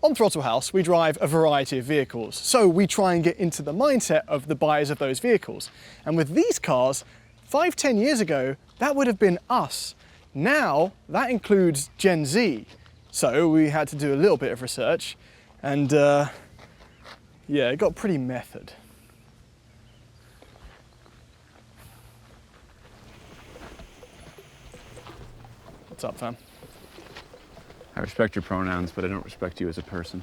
On Throttle House, we drive a variety of vehicles, so we try and get into the mindset of the buyers of those vehicles. And with these cars, 5-10 years ago, that would have been us. Now, that includes Gen Z. So we had to do a little bit of research, and yeah, it got pretty method. What's up, fam? I respect your pronouns, but I don't respect you as a person.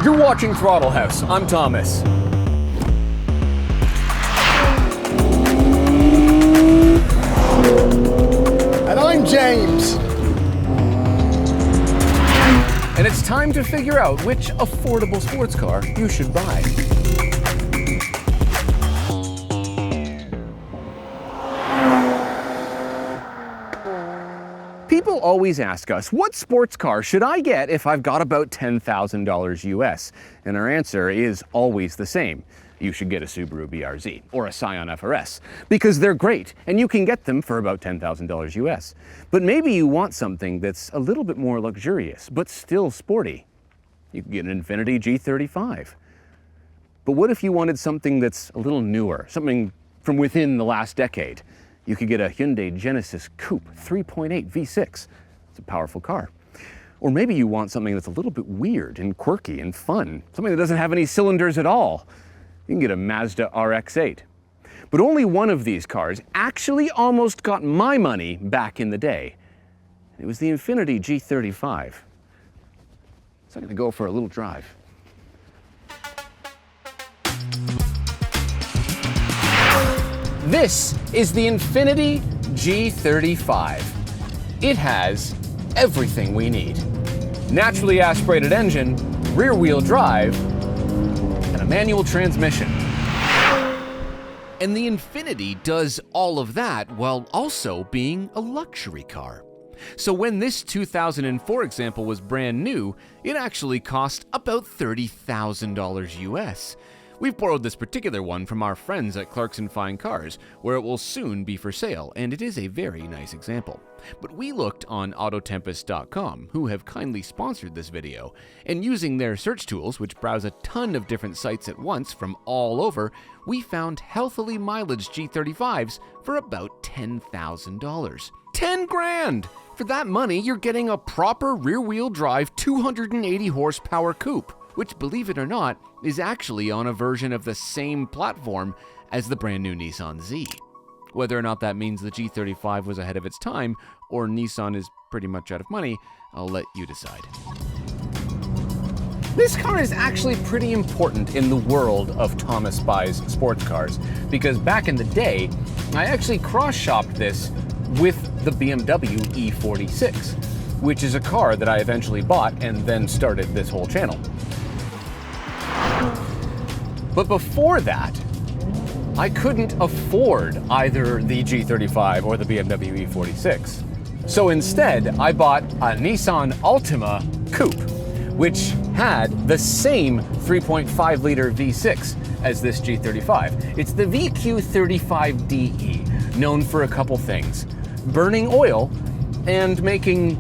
You're watching Throttle House. I'm Thomas. And I'm James. And it's time to figure out which affordable sports car you should buy. People always ask us, what sports car should I get if I've got about $10,000 US? And our answer is always the same. You should get a Subaru BRZ or a Scion FRS because they're great and you can get them for about $10,000 US. But maybe you want something that's a little bit more luxurious, but still sporty. You can get an Infiniti G35. But what if you wanted something that's a little newer, something from within the last decade? You could get a Hyundai Genesis Coupe 3.8 V6. It's a powerful car. Or maybe you want something that's a little bit weird and quirky and fun, something that doesn't have any cylinders at all. You can get a Mazda RX8. But only one of these cars actually almost got my money back in the day. It was the Infiniti G35. So I'm gonna go for a little drive. This is the Infiniti G35. It has everything we need. Naturally aspirated engine, rear-wheel drive, and a manual transmission. And the Infiniti does all of that while also being a luxury car. So when this 2004 example was brand new, it actually cost about $30,000 US. We've borrowed this particular one from our friends at Clarkson Fine Cars, where it will soon be for sale, and it is a very nice example. But we looked on Autotempest.com, who have kindly sponsored this video, and using their search tools, which browse a ton of different sites at once from all over, we found healthily mileage G35s for about $10,000. 10 grand! For that money, you're getting a proper rear-wheel drive 280 horsepower coupe, which, believe it or not, is actually on a version of the same platform as the brand new Nissan Z. Whether or not that means the G35 was ahead of its time, or Nissan is pretty much out of money, I'll let you decide. This car is actually pretty important in the world of Thomas buys sports cars, because back in the day, I actually cross-shopped this with the BMW E46, which is a car that I eventually bought and then started this whole channel. But before that, I couldn't afford either the G35 or the BMW E46. So instead, I bought a Nissan Altima Coupe, which had the same 3.5-liter V6 as this G35. It's the VQ35DE, known for a couple things: burning oil and making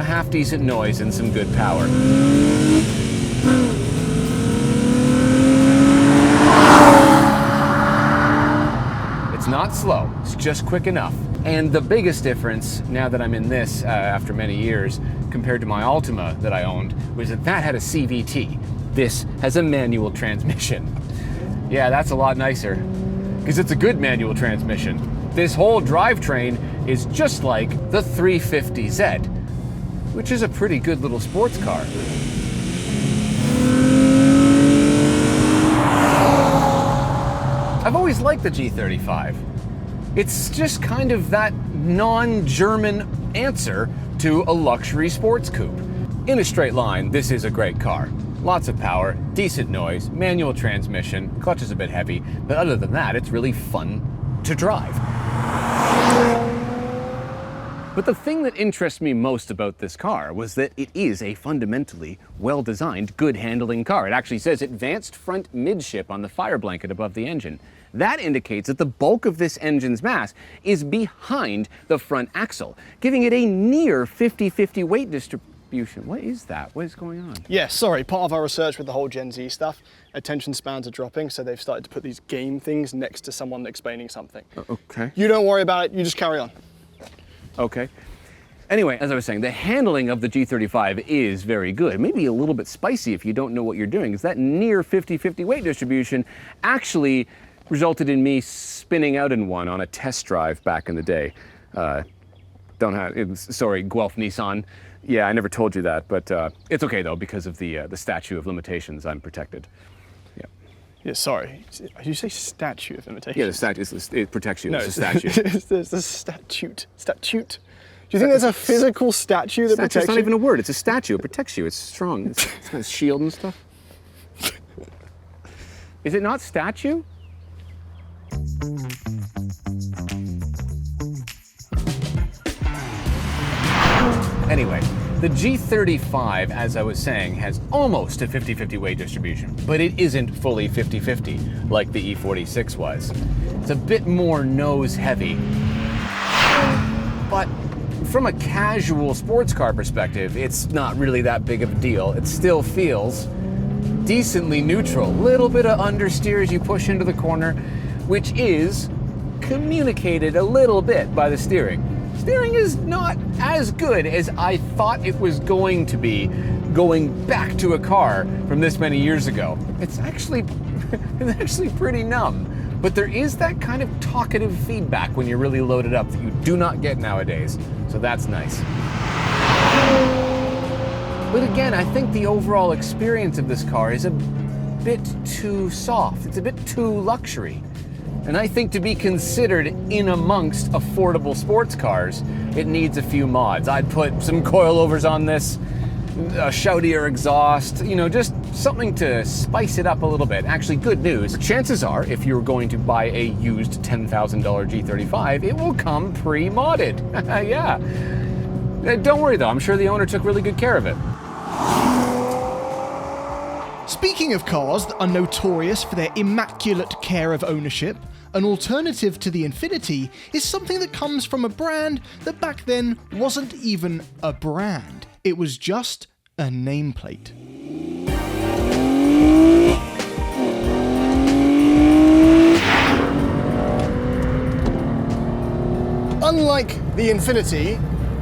a half-decent noise and some good power. It's not slow, it's just quick enough. And the biggest difference, now that I'm in this after many years, compared to my Altima that I owned, was that that had a CVT. This has a manual transmission. Yeah, that's a lot nicer, because it's a good manual transmission. This whole drivetrain is just like the 350Z, which is a pretty good little sports car. I've always liked the G35. It's just kind of that non-German answer to a luxury sports coupe. in a straight line, this is a great car. Lots of power, decent noise, manual transmission, clutch is a bit heavy, but other than that, it's really fun to drive. But the thing that interests me most about this car was that it is a fundamentally well-designed, good-handling car. It actually says advanced front midship on the fire blanket above the engine. That indicates that the bulk of this engine's mass is behind the front axle, giving it a near 50-50 weight distribution. What is that? What is going on? Yeah, sorry, part of our research with the whole Gen Z stuff, attention spans are dropping, so they've started to put these game things next to someone explaining something. Okay. You don't worry about it, you just carry on. Okay. Anyway, as I was saying, the handling of the G35 is very good. Maybe a little bit spicy if you don't know what you're doing, because that near 50-50 weight distribution actually resulted in me spinning out in one on a test drive back in the day. Sorry, Guelph Nissan. Yeah, I never told you that, but it's okay though, because of the statute of limitations, I'm protected. Yeah. Yeah, sorry. Did you say statute of limitations? Yeah, the statute, it protects you. No, it's a statute. It's the statute. Statute. Do you think there's a physical statue that protects you? It's not even a word, it's a statue. It protects you, it's strong. It's got a shield and stuff. Is it not statue? Anyway, the G35, as I was saying, has almost a 50-50 weight distribution, but it isn't fully 50-50 like the E46 was. It's a bit more nose heavy. But from a casual sports car perspective, it's not really that big of a deal. It still feels decently neutral. Little bit of understeer as you push into the corner, which is communicated a little bit by the steering. Steering is not as good as I thought it was going to be going back to a car from this many years ago. It's actually pretty numb. But there is that kind of talkative feedback when you're really loaded up that you do not get nowadays. So that's nice. But again, I think the overall experience of this car is a bit too soft. It's a bit too luxury. And I think to be considered in amongst affordable sports cars, it needs a few mods. I'd put some coilovers on this, a shoutier exhaust, you know, just something to spice it up a little bit. Actually, good news. Chances are, if you're going to buy a used $10,000 G35, it will come pre-modded. Yeah. Don't worry though, I'm sure the owner took really good care of it. Speaking of cars that are notorious for their immaculate care of ownership, an alternative to the Infiniti is something that comes from a brand that back then wasn't even a brand. It was just a nameplate. Unlike the Infiniti,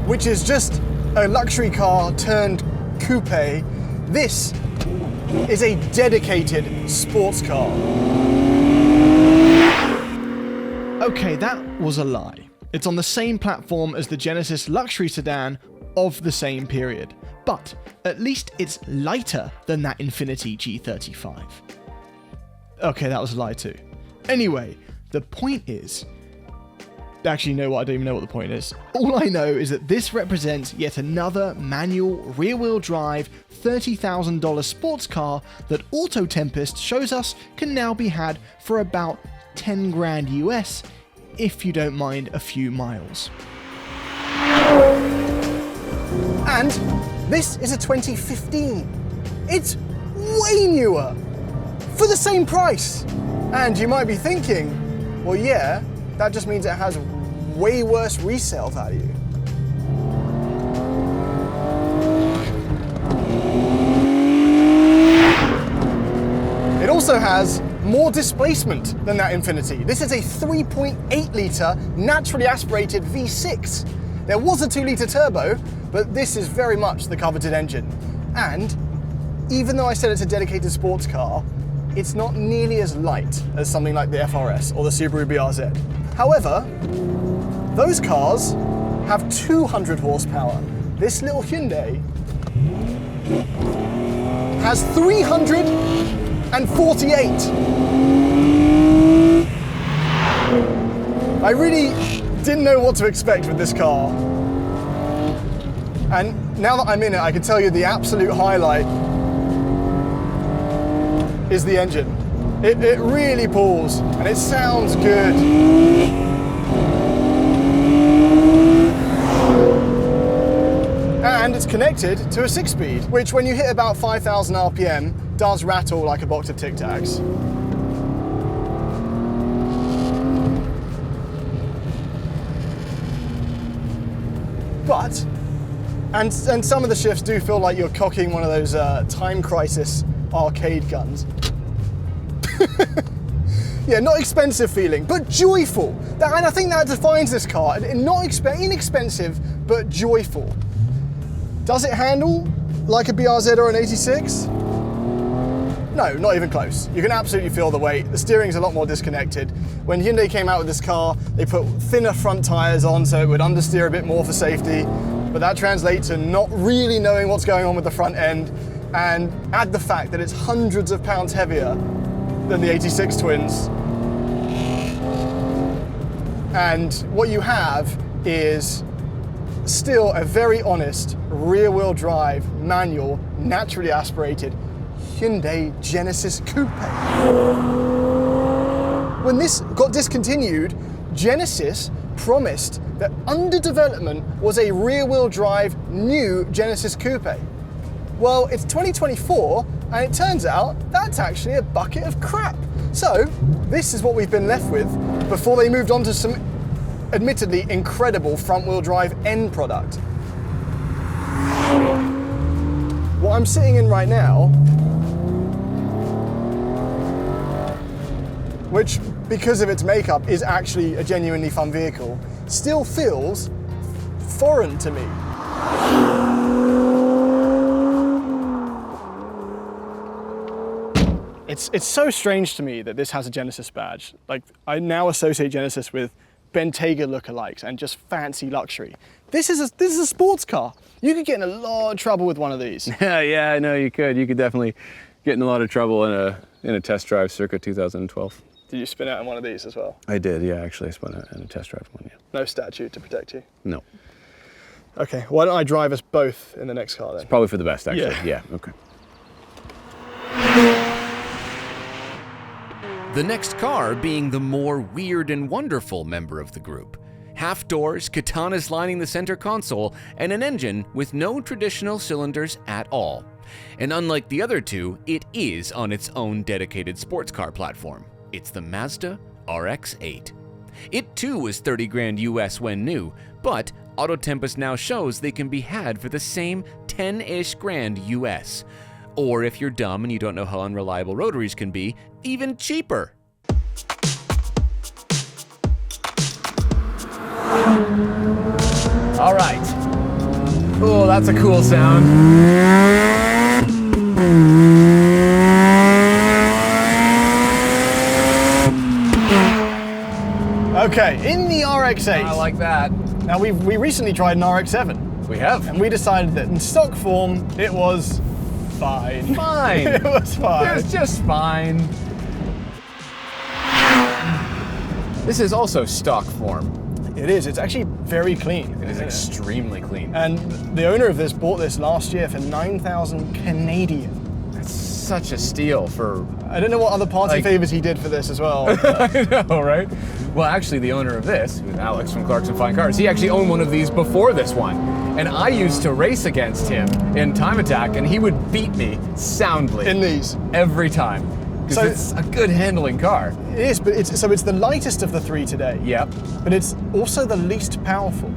which is just a luxury car turned coupe, this is a dedicated sports car. Okay, that was a lie. It's on the same platform as the Genesis luxury sedan of the same period, but at least it's lighter than that Infiniti G35. Okay, that was a lie too. Anyway, the point is... Actually, you know what? I don't even know what the point is. All I know is that this represents yet another manual, rear-wheel drive, $30,000 sports car that Auto Tempest shows us can now be had for about 10 grand US, if you don't mind a few miles. And this is a 2015. It's way newer, for the same price. And you might be thinking, well, yeah, that just means it has way worse resale value. It also has more displacement than that Infiniti. This is a 3.8 litre naturally aspirated V6. There was a 2 litre turbo, but this is very much the coveted engine. And even though I said it's a dedicated sports car, it's not nearly as light as something like the FRS or the Subaru BRZ. However, those cars have 200 horsepower. This little Hyundai has 348. I really didn't know what to expect with this car. And now that I'm in it, I can tell you the absolute highlight is the engine. It really pulls, and it sounds good. And it's connected to a 6-speed, which when you hit about 5,000 RPM, does rattle like a box of Tic Tacs. But, and some of the shifts do feel like you're cocking one of those Time Crisis arcade guns. Yeah, not expensive feeling, but joyful. And I think that defines this car. Not inexpensive, but joyful. Does it handle like a BRZ or an 86? No, not even close. You can absolutely feel the weight. The steering's a lot more disconnected. When Hyundai came out with this car, they put thinner front tires on so it would understeer a bit more for safety, but that translates to not really knowing what's going on with the front end, and add the fact that it's hundreds of pounds heavier than the 86 twins. And what you have is still a very honest rear-wheel drive, manual, naturally aspirated Hyundai Genesis Coupe. When this got discontinued, Genesis promised that under development was a rear-wheel drive new Genesis Coupe. Well, it's 2024, and it turns out that's actually a bucket of crap. So, this is what we've been left with before they moved on to some admittedly incredible front-wheel drive end product. What I'm sitting in right now, which because of its makeup is actually a genuinely fun vehicle, still feels foreign to me. It's so strange to me that this has a Genesis badge. Like, I now associate Genesis with Bentayga lookalikes and just fancy luxury. This is a sports car. You could get in a lot of trouble with one of these. Yeah, I know you could. You could definitely get in a lot of trouble in a test drive circa 2012. Did you spin out in one of these as well? I did, yeah. Actually, I spun out in a test drive one, yeah. No statute to protect you? No. Okay, why don't I drive us both in the next car then? It's probably for the best, actually. Yeah. Okay. The next car being the more weird and wonderful member of the group. Half doors, katanas lining the center console, and an engine with no traditional cylinders at all. And unlike the other two, it is on its own dedicated sports car platform. It's the Mazda RX-8. It too was 30 grand US when new, but Auto Tempest now shows they can be had for the same 10-ish grand US. Or if you're dumb and you don't know how unreliable rotaries can be, even cheaper. All right. Oh, that's a cool sound. Okay, in the RX-8. I like that. Now we recently tried an RX-7. We have. And we decided that in stock form, it was fine. Fine. It was fine. It was just fine. This is also stock form. It is. It's actually very clean. It is extremely clean. And the owner of this bought this last year for 9,000 Canadian. That's such a steal for... I don't know what other party favors he did for this as well. I know, right? Well, actually, the owner of this, who's Alex from Clarkson Fine Cars, he actually owned one of these before this one. And I used to race against him in Time Attack, and he would beat me soundly. In these? Every time. Because it's a good handling car. It is, but it's the lightest of the three today. Yep. But it's also the least powerful.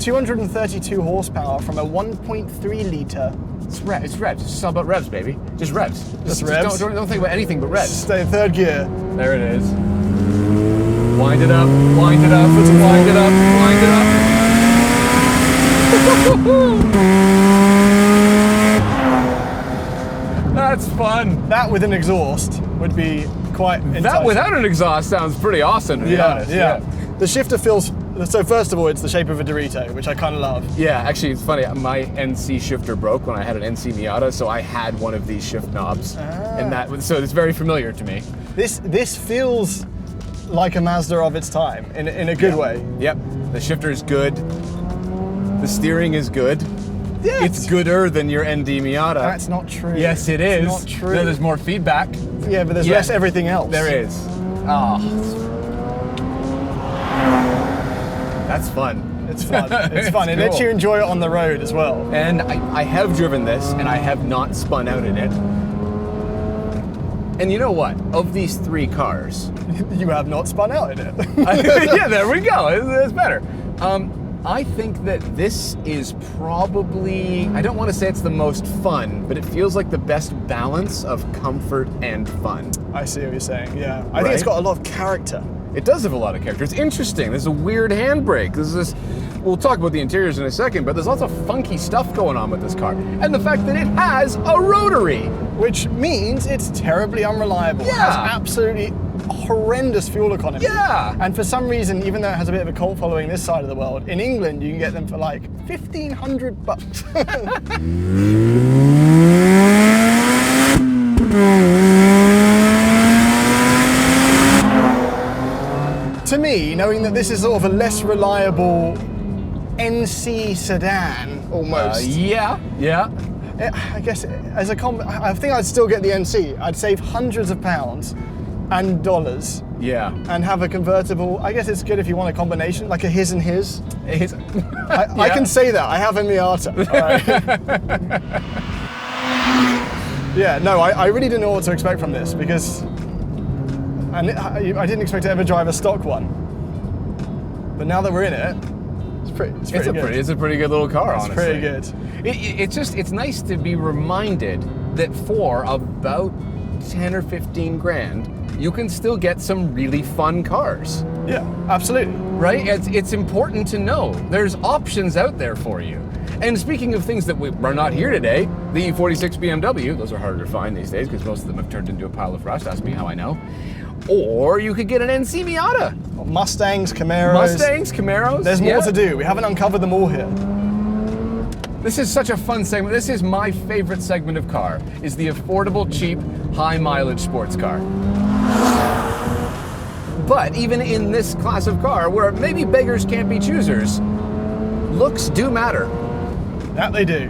232 horsepower from a 1.3 litre. It's revs. It's all about revs, baby. Just revs. Just revs? Don't think about anything but revs. Stay in third gear. There it is. Wind it up, wind it up, wind it up, wind it up. That's fun. That with an exhaust would be quite enticing. That without an exhaust sounds pretty awesome, to be honest. Yeah. The shifter feels, so first of all, it's the shape of a Dorito, which I kind of love. Yeah, actually, it's funny. My NC shifter broke when I had an NC Miata, so I had one of these shift knobs, and so it's very familiar to me. This feels like a Mazda of its time, in a good way. Yep. The shifter is good. The steering is good. Yeah. It's gooder than your ND Miata. That's not true. Yes, it is. It's not true. No, there's more feedback. Yeah, but there's Yeah. less everything else. There is. Oh. That's fun. It's fun. It's fun. It Cool. lets you enjoy it on the road as well. And I have driven this, and I have not spun out in it. And you know what? Of these 3 cars, You have not spun out in it. yeah, there we go. It's better. I think that this is probably, I don't want to say it's the most fun, but it feels like the best balance of comfort and fun. I see what you're saying, yeah. I think it's got a lot of character. It does have a lot of character. It's interesting. There's a weird handbrake. There's this, we'll talk about the interiors in a second, but there's lots of funky stuff going on with this car. And the fact that it has a rotary. Which means it's terribly unreliable. It has Yeah. absolutely horrendous fuel economy. Yeah. And for some reason, even though it has a bit of a cult following this side of the world, in England you can get them for like $1,500. To me, knowing that this is sort of a less reliable NC sedan, almost. Yeah. I guess as a I think I'd still get the NC. I'd save hundreds of pounds and dollars Yeah. and have a convertible. I guess it's good if you want a combination, like a his and his. It's, I can say that. I have a Miata. All right? Yeah, no, I really didn't know what to expect from this because I didn't expect to ever drive a stock one. But now that we're in it, it's pretty good. It's a pretty good little car, It's honestly. pretty good. It's nice to be reminded that for about 10 or 15 grand, you can still get some really fun cars, Yeah, absolutely. right? It's important to know there's options out there for you. And speaking of things that are not here today, the E46 BMW, those are harder to find these days because most of them have turned into a pile of rust, ask me how I know. Or you could get an NC Miata. Mustangs, Camaros. Mustangs, Camaros. There's more yeah. to do. We haven't uncovered them all here. This is such a fun segment. This is my favorite segment of car, is the affordable, cheap, high mileage sports car. But even in this class of car, where maybe beggars can't be choosers, looks do matter. That they do.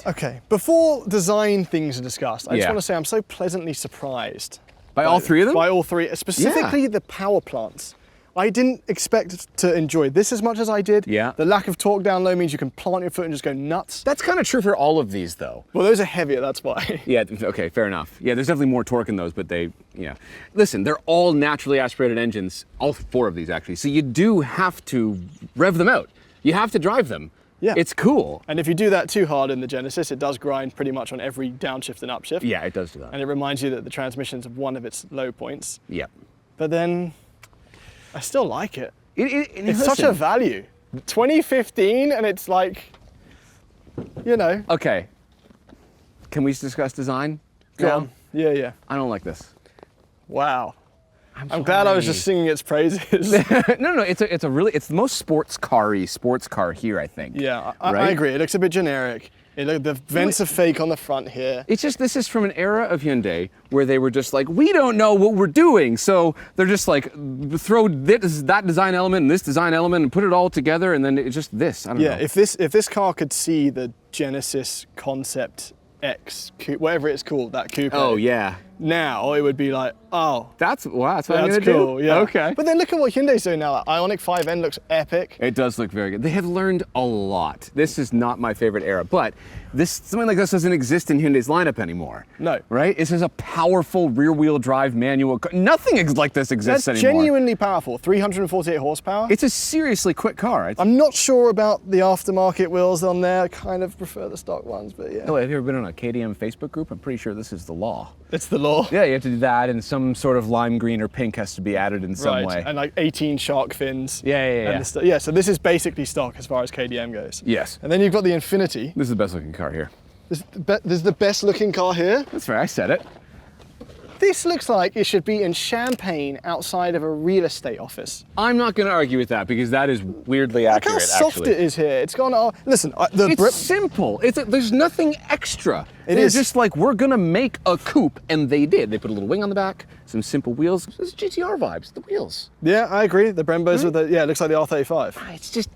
Okay, before design things are discussed, I just Yeah. want to say I'm so pleasantly surprised. By all 3 of them? By all 3, specifically the power plants. I didn't expect to enjoy this as much as I did. Yeah. The lack of torque down low means you can plant your foot and just go nuts. That's kind of true for all of these, though. Well, those are heavier, that's why. Yeah, okay, fair enough. Yeah, there's definitely more torque in those, but yeah. Listen, they're all naturally aspirated engines, all 4 of these actually, so you do have to rev them out. You have to drive them. Yeah. It's cool. And if you do that too hard in the Genesis, it does grind pretty much on every downshift and upshift. Yeah, it does do that. And it reminds you that the transmission's one of its low points. Yeah. But then, I still like it. It's such listen. a value. 2015 and it's like, you know. Okay. Can we discuss design? Go now? on. Yeah. I don't like this. Wow. I'm glad I was just singing its praises. No, it's the most sports car here, I think. Yeah, I Right? agree. It looks a bit generic. The vents are fake on the front here. It's just, this is from an era of Hyundai where they were just like, we don't know what we're doing. So they're just like, throw that design element and this design element and put it all together and then it's just this. I don't know. Yeah, if this car could see the Genesis Concept X, whatever it's called, that coupe. Oh, yeah. Now it would be like, oh, That's what I'm gonna that's do. cool. Yeah. Okay. But then look at what Hyundai's doing now. That Ioniq 5N looks epic. It does look very good. They have learned a lot. This is not my favorite era, but something like this doesn't exist in Hyundai's lineup anymore. No. Right? This is a powerful rear-wheel drive manual car. Nothing like this exists That's anymore. genuinely powerful. 348 horsepower. It's a seriously quick car. I'm not sure about the aftermarket wheels on there. I kind of prefer the stock ones, but yeah. Oh, have you ever been on a KDM Facebook group? I'm pretty sure this is the law. It's the law. Yeah, you have to do that, and some sort of lime green or pink has to be added in some way. And like 18 shark fins. Yeah. Yeah, so this is basically stock as far as KDM goes. Yes. And then you've got the Infiniti. This is the best looking car here. This is the best looking car here. That's right, I said it. This looks like it should be in Champagne outside of a real estate office. I'm not going to argue with that because that is weirdly Look accurate. how soft actually. it is here. It's gone. Listen, It's simple. There's nothing extra. It They're is. just like, we're gonna make a coupe, and they did. They put a little wing on the back, some simple wheels. It's GTR vibes. The wheels. Yeah, I agree. The Brembos with the it looks like the R35.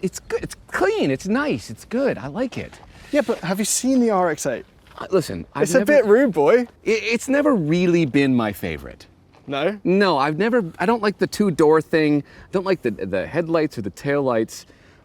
It's good. It's clean. It's nice. It's good. I like it. Yeah, but have you seen the RX8? Listen, It's a bit rude, boy. It's never really been my favorite. No. No, I don't like the two-door thing. I don't like the headlights or the taillights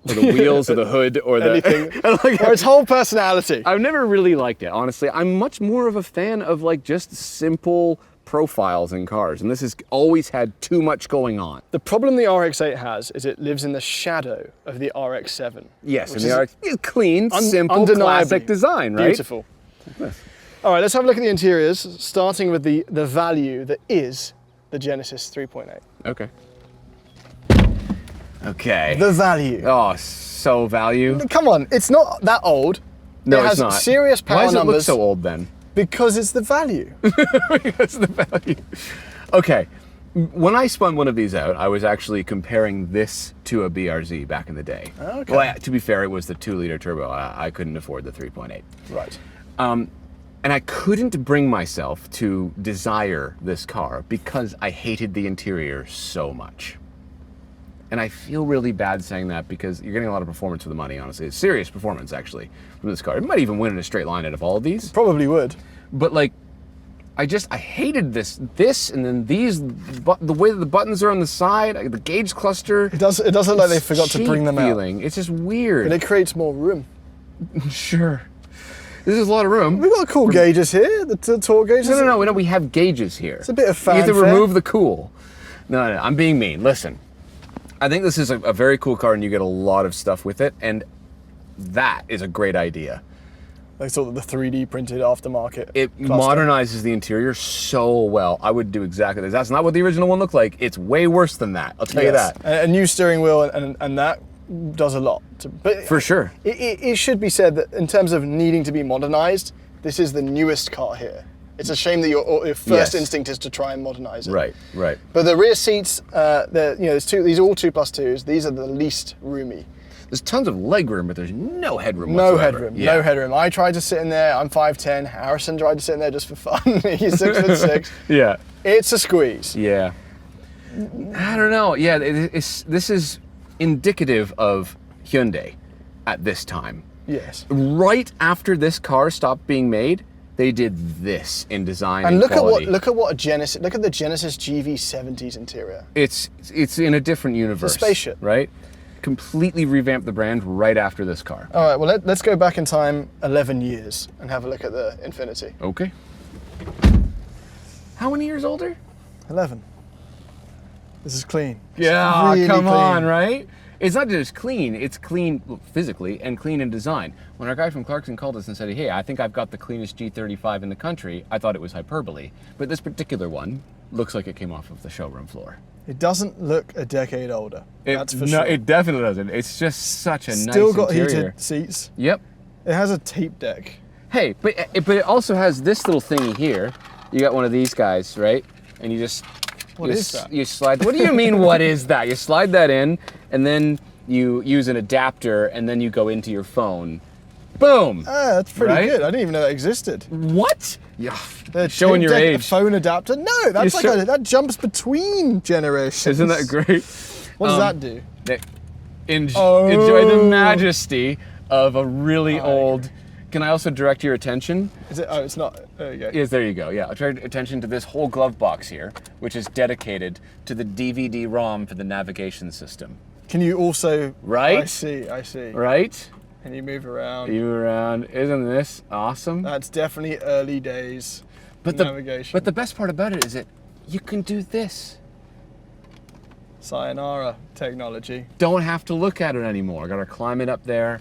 or the wheels or the hood or the Anything. like, Or its whole personality. I've never really liked it, honestly. I'm much more of a fan of like just simple profiles in cars, and this has always had too much going on. The problem the RX8 has is it lives in the shadow of the RX7. Yes, and which the RX is clean, simple, undeniably classic design, right? Beautiful. All right, let's have a look at the interiors, starting with the value that is the Genesis 3.8. Okay. Okay. The value. Oh, so value. Come on, it's not that old. No, it has it's not. serious power Why does it numbers look so old then? because it's the value. That's the value. Okay. When I spun one of these out, I was actually comparing this to a BRZ back in the day. Okay. Well, to be fair, it was the 2-liter turbo. I couldn't afford the 3.8. Right. And I couldn't bring myself to desire this car because I hated the interior so much. And I feel really bad saying that because you're getting a lot of performance for the money, honestly. It's serious performance, actually, from this car. It might even win in a straight line out of all of these. Probably would. But like, I hated this, and then these, the way that the buttons are on the side, the gauge cluster. It does look like they forgot to bring them out. It's just weird. But it creates more room. Sure. This is a lot of room. We've got cool gauges here, the torque gauges. No, we have gauges here. It's a bit of You have to fanfare. remove the cool. No, I'm being mean. Listen, I think this is a very cool car and you get a lot of stuff with it, and that is a great idea. Like sort of the 3D printed aftermarket. It cluster. modernizes the interior so well. I would do exactly this. That's not what the original one looked like. It's way worse than that. I'll tell you Yes. that. A new steering wheel and that does a lot. But For sure. It should be said that in terms of needing to be modernized, this is the newest car here. It's a shame that your first Yes. instinct is to try and modernize it. Right. But the rear seats, there's these are all 2+2s. These are the least roomy. There's tons of leg room, but there's no headroom No whatsoever. headroom, Yeah. no headroom. I tried to sit in there, I'm 5'10". Harrison tried to sit in there just for fun. He's 6'6". Yeah. It's a squeeze. Yeah. I don't know. Yeah, this is indicative of Hyundai at this time. Yes. Right after this car stopped being made, they did this in design and look quality. at what a Genesis. Look at the Genesis GV70's interior. It's in a different universe. spaceship. Right? Completely revamped the brand right after this car. All right. Well, let's go back in time 11 years and have a look at the Infiniti. Okay. How many years older? 11. This is clean. It's Yeah, really come clean. on, right? It's not just clean, it's clean physically and clean in design. When our guy from Clarkson called us and said, hey, I think I've got the cleanest G35 in the country, I thought it was hyperbole. But this particular one looks like it came off of the showroom floor. It doesn't look a decade older. That's for no, sure. it definitely doesn't. It's just such a nice Still got interior. heated seats. Yep. It has a tape deck. Hey, but it also has this little thingy here. You got one of these guys, right? And you just... What is that? You slide... What do you mean, what is that? You slide that in, and then you use an adapter, and then you go into your phone. Boom! Ah, that's pretty Right? good. I didn't even know that existed. What? Yeah, The showing tape your deck, age. Phone adapter? No, that's You sure? that jumps between generations. Isn't that great? What does that do? Enjoy the majesty of a really Oh. old... Can I also direct your attention? Is it? Oh, it's not. There you go. Yes, there you go. Yeah, I'll direct your attention to this whole glove box here, which is dedicated to the DVD-ROM for the navigation system. Can you also? Right? I see. Right? And you move around. You around. Isn't this awesome? That's definitely early days But navigation. But the best part about it is that you can do this. Sayonara technology. Don't have to look at it anymore. Got to climb it up there.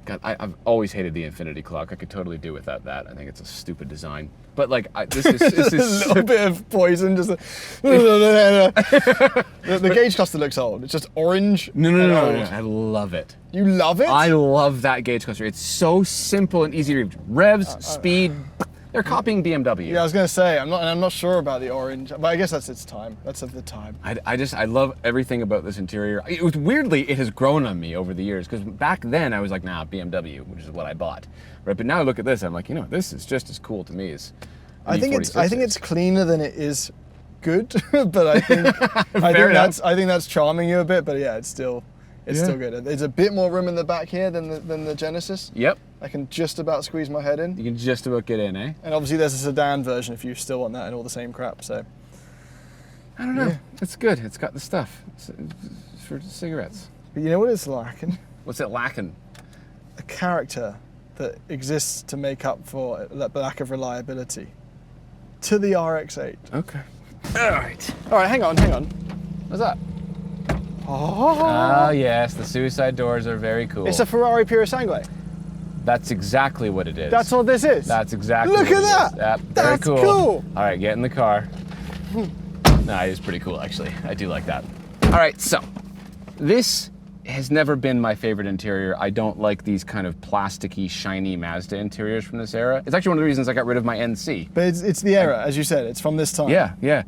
God, I've always hated the Infiniti clock. I could totally do without that. I think it's a stupid design. But like, this is a little bit of poison. Just the gauge cluster looks old. It's just orange. No. and old. I love it. You love it? I love that gauge cluster. It's so simple and easy to read. Revs, speed, They're copying BMW. Yeah, I was gonna say I'm not sure about the orange, but I guess that's its time. That's of the time. I love everything about this interior. Weirdly, it has grown on me over the years, because back then I was like, nah, BMW, which is what I bought, right? But now I look at this, I'm like, this is just as cool to me as I think it's cleaner than it is good, but I think that's charming you a bit. But yeah, it's still good. There's a bit more room in the back here than the Genesis. Yep. I can just about squeeze my head in. You can just about get in, eh? And obviously there's a sedan version if you still want that and all the same crap. So I don't know. Yeah. It's good. It's got the stuff. It's for cigarettes. But you know what it's lacking? What's it lacking? A character that exists to make up for that lack of reliability. To the RX-8. Okay. All right, hang on. What's that? Oh, yes, the suicide doors are very cool. It's a Ferrari Purosangue. That's exactly what it is. That's all this is? That's exactly Look what at it that! Is. Yep, That's very cool. All right, get in the car. Nah, it is pretty cool, actually. I do like that. All right, so this has never been my favorite interior. I don't like these kind of plasticky, shiny Mazda interiors from this era. It's actually one of the reasons I got rid of my NC. But it's the era, as you said. It's from this time. Yeah.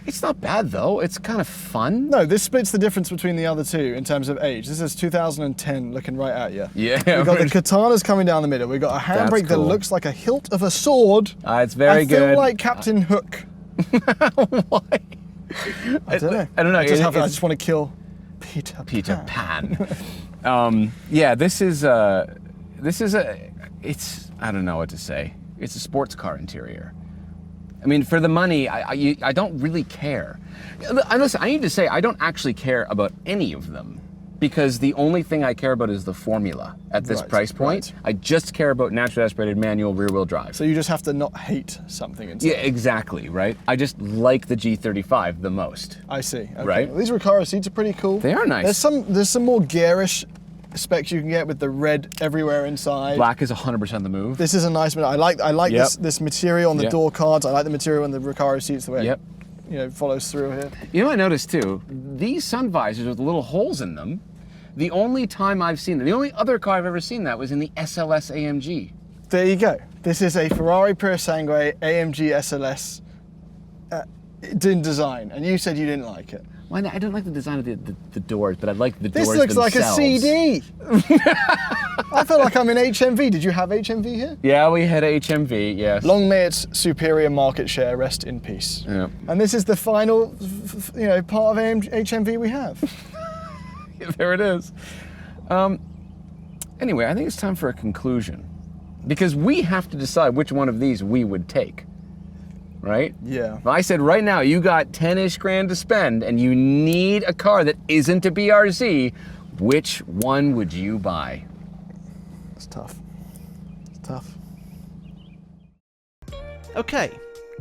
It's not bad, though. It's kind of fun. No, this splits the difference between the other two in terms of age. This is 2010 looking right at you. Yeah. We've got the katanas coming down the middle. We've got a handbrake that looks like a hilt of a sword. It's very good. I feel like Captain Hook. Why? I don't know. I just want to kill Peter Pan. Yeah, this is I don't know what to say. It's a sports car interior. I mean, for the money, I don't really care. Listen, I need to say, I don't actually care about any of them, because the only thing I care about is the formula at this price point. I just care about naturally aspirated manual rear-wheel drive. So you just have to not hate something inside. Yeah, exactly, right? I just like the G35 the most. I see. Okay. Right? Well, these Recaro seats are pretty cool. They are nice. There's some more garish specs you can get with the red everywhere inside. Black is 100% the move. This is a nice one. I like this material on the door cards. I like the material on the Recaro seats, the way it follows through here. You know what I noticed too? These sun visors with little holes in them, the only time I've seen them, the only other car I've ever seen that was in the SLS AMG. There you go. This is a Ferrari Purosangue AMG SLS in design, and you said you didn't like it. Well, I don't like the design of the doors, but I like the doors themselves. This looks like a CD. I feel like I'm in HMV. Did you have HMV here? Yeah, we had HMV, yes. Long may its superior market share rest in peace. Yeah. And this is the final, part of HMV we have. Yeah, there it is. Anyway, I think it's time for a conclusion, because we have to decide which one of these we would take. Right? Yeah. I said right now, you got 10-ish grand to spend and you need a car that isn't a BRZ. Which one would you buy? It's tough. Okay,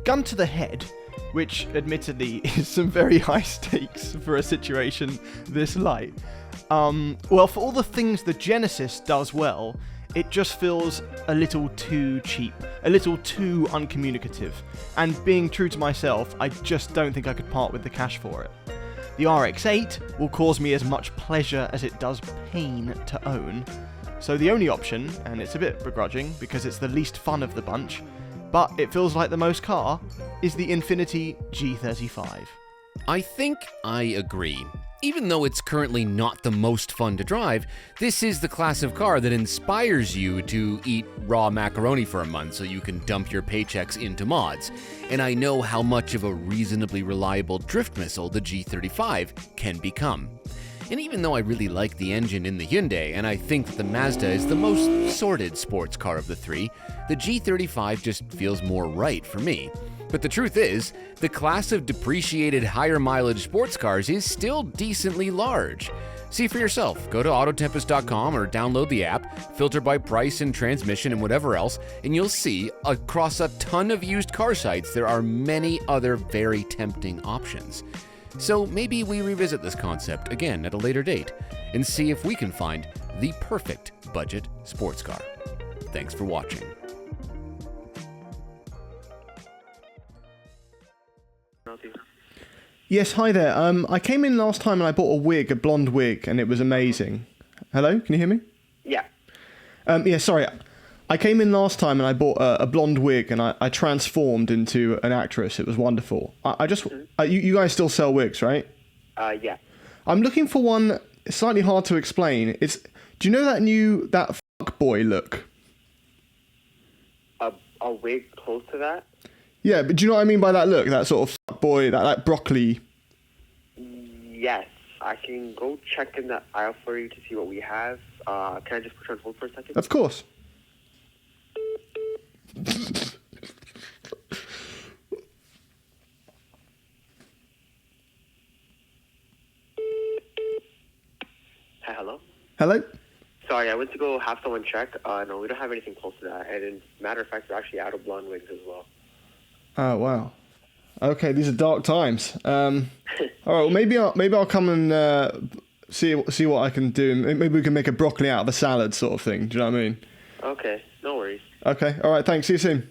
gun to the head, which admittedly is some very high stakes for a situation this light. Well, for all the things the Genesis does well, it just feels a little too cheap, a little too uncommunicative, and being true to myself, I just don't think I could part with the cash for it. The RX-8 will cause me as much pleasure as it does pain to own, so the only option, and it's a bit begrudging because it's the least fun of the bunch, but it feels like the most car, is the Infiniti G35. I think I agree. Even though it's currently not the most fun to drive, this is the class of car that inspires you to eat raw macaroni for a month so you can dump your paychecks into mods. And I know how much of a reasonably reliable drift missile the G35 can become. And even though I really like the engine in the Hyundai, and I think that the Mazda is the most sorted sports car of the three, the G35 just feels more right for me. But the truth is, the class of depreciated higher mileage sports cars is still decently large. See for yourself. Go to Autotempest.com or download the app, filter by price and transmission and whatever else, and you'll see across a ton of used car sites there are many other very tempting options. So maybe we revisit this concept again at a later date and see if we can find the perfect budget sports car. Thanks for watching. Yes, hi there. I came in last time and I bought a blonde wig, and it was amazing. Hello, can you hear me? Yeah. Yeah, sorry. I came in last time and I bought a blonde wig and I transformed into an actress. It was wonderful. I just you guys still sell wigs, right? Yeah. I'm looking for one. It's slightly hard to explain. Do you know that fuck boy look? A wig close to that? Yeah, but do you know what I mean by that look? That sort of fuck boy, that like broccoli. Yes. I can go check in the aisle for you to see what we have. Can I just put you on hold for a second? Of course. Hello? Hello? Sorry, I went to go have someone check. No, we don't have anything close to that. And as a matter of fact, we're actually out of blonde wigs as well. Oh, wow. Okay, these are dark times. All right, well, maybe I'll come and see what I can do. Maybe we can make a broccoli out of a salad sort of thing. Do you know what I mean? Okay, no worries. Okay, all right, thanks. See you soon.